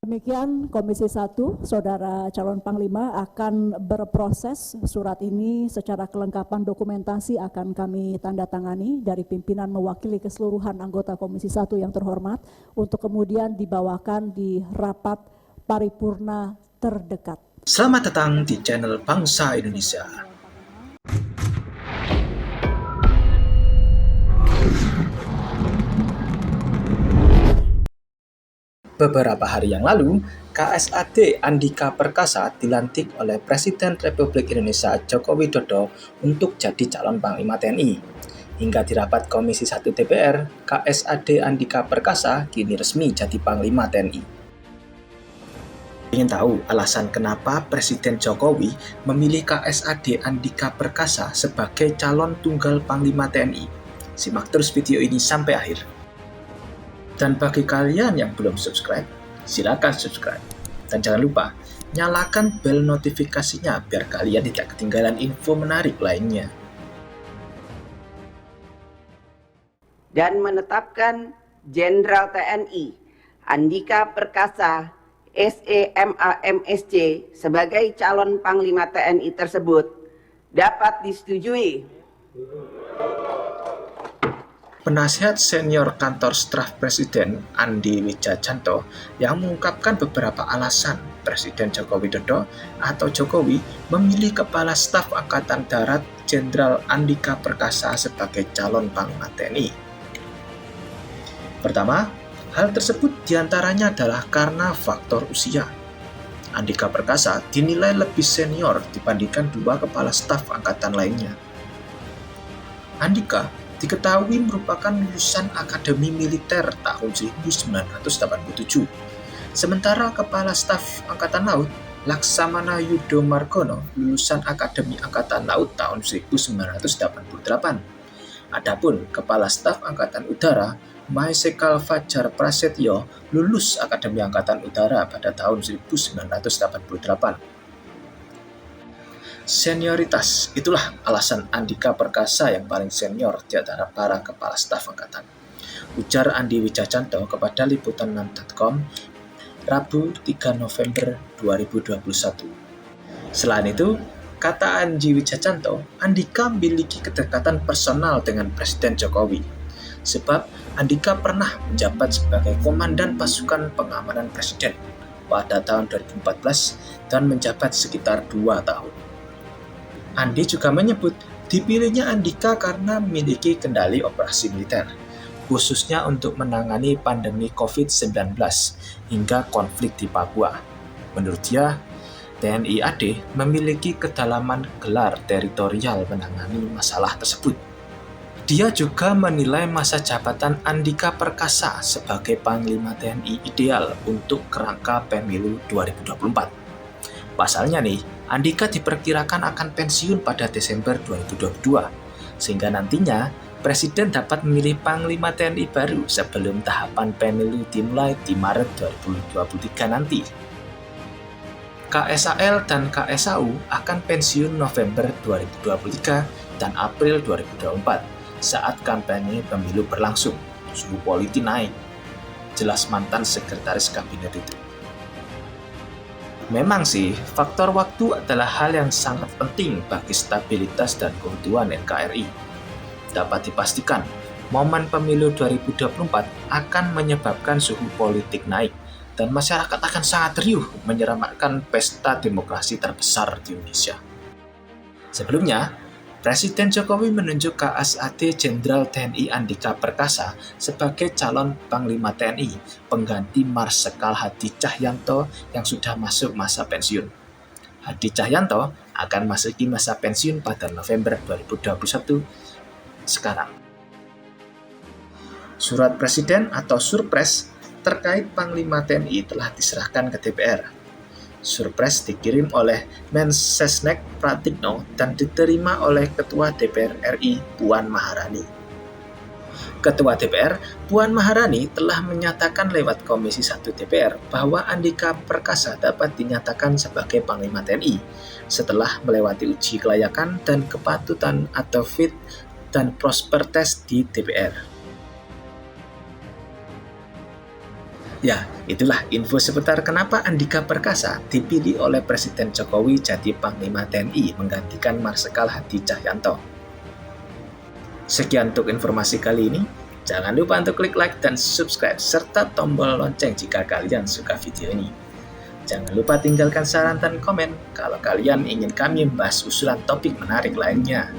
Demikian Komisi 1, Saudara Calon Panglima akan berproses surat ini secara kelengkapan dokumentasi akan kami tanda tangani dari pimpinan mewakili keseluruhan anggota Komisi 1 yang terhormat untuk kemudian dibawakan di rapat paripurna terdekat. Selamat datang di channel Bangsa Indonesia. Beberapa hari yang lalu, KSAD Andika Perkasa dilantik oleh Presiden Republik Indonesia Joko Widodo untuk jadi calon Panglima TNI. Hingga di rapat Komisi 1 DPR, KSAD Andika Perkasa kini resmi jadi Panglima TNI. Ingin tahu alasan kenapa Presiden Jokowi memilih KSAD Andika Perkasa sebagai calon tunggal Panglima TNI? Simak terus video ini sampai akhir. Dan bagi kalian yang belum subscribe, silakan subscribe. Dan jangan lupa, nyalakan bel notifikasinya biar kalian tidak ketinggalan info menarik lainnya. Dan menetapkan Jenderal TNI Andika Perkasa SEMA MSc sebagai calon Panglima TNI tersebut dapat disetujui. Penasihat senior kantor staf Presiden Andi Wijajanto yang mengungkapkan beberapa alasan Presiden Joko Widodo atau Jokowi memilih Kepala Staf Angkatan Darat Jenderal Andika Perkasa sebagai calon Panglima TNI. Pertama, hal tersebut diantaranya adalah karena faktor usia. Andika Perkasa dinilai lebih senior dibandingkan dua Kepala Staf Angkatan lainnya. Andika diketahui merupakan lulusan Akademi Militer tahun 1987. Sementara Kepala Staf Angkatan Laut Laksamana Yudo Margono lulusan Akademi Angkatan Laut tahun 1988. Adapun Kepala Staf Angkatan Udara Maesekal Fajar Prasetyo lulus Akademi Angkatan Udara pada tahun 1988. Senioritas, itulah alasan Andika Perkasa yang paling senior di antara para kepala staf angkatan. Ujar Andi Wijajanto kepada liputan6.com Rabu 3 November 2021. Selain itu, kata Andi Wijajanto, Andika memiliki kedekatan personal dengan Presiden Jokowi. Sebab Andika pernah menjabat sebagai Komandan Pasukan Pengamanan Presiden pada tahun 2014 dan menjabat sekitar 2 tahun. Andi juga menyebut dipilihnya Andika karena memiliki kendali operasi militer, khususnya untuk menangani pandemi COVID-19 hingga konflik di Papua. Menurut dia, TNI AD memiliki kedalaman gelar teritorial menangani masalah tersebut. Dia juga menilai masa jabatan Andika Perkasa sebagai Panglima TNI ideal untuk kerangka pemilu 2024. Pasalnya nih, Andika diperkirakan akan pensiun pada Desember 2022, sehingga nantinya Presiden dapat memilih Panglima TNI baru sebelum tahapan pemilu dimulai di Maret 2023 nanti. KSAL dan KSAU akan pensiun November 2023 dan April 2024 saat kampanye pemilu berlangsung. Suhu politik naik, jelas mantan sekretaris kabinet itu. Memang sih, faktor waktu adalah hal yang sangat penting bagi stabilitas dan keutuhan NKRI. Dapat dipastikan, momen pemilu 2024 akan menyebabkan suhu politik naik dan masyarakat akan sangat riuh menyeramatkan pesta demokrasi terbesar di Indonesia. Sebelumnya, Presiden Jokowi menunjuk KSAD Jenderal TNI Andika Perkasa sebagai calon Panglima TNI pengganti Marsikal Hadi Cahyanto yang sudah masuk masa pensiun. Hadi Cahyanto akan masuki masa pensiun pada November 2021 sekarang. Surat Presiden atau Surpres terkait Panglima TNI telah diserahkan ke DPR. Surpres dikirim oleh Mensesnek Pratikno dan diterima oleh Ketua DPR RI Puan Maharani. Ketua DPR Puan Maharani telah menyatakan lewat Komisi 1 DPR bahwa Andika Perkasa dapat dinyatakan sebagai Panglima TNI setelah melewati uji kelayakan dan kepatutan atau fit dan proper test di DPR. Ya, itulah info seputar kenapa Andika Perkasa dipilih oleh Presiden Jokowi jadi Panglima TNI menggantikan Marsikal Hadi Cahyanto. Sekian untuk informasi kali ini. Jangan lupa untuk klik like dan subscribe serta tombol lonceng jika kalian suka video ini. Jangan lupa tinggalkan saran dan komen kalau kalian ingin kami membahas usulan topik menarik lainnya.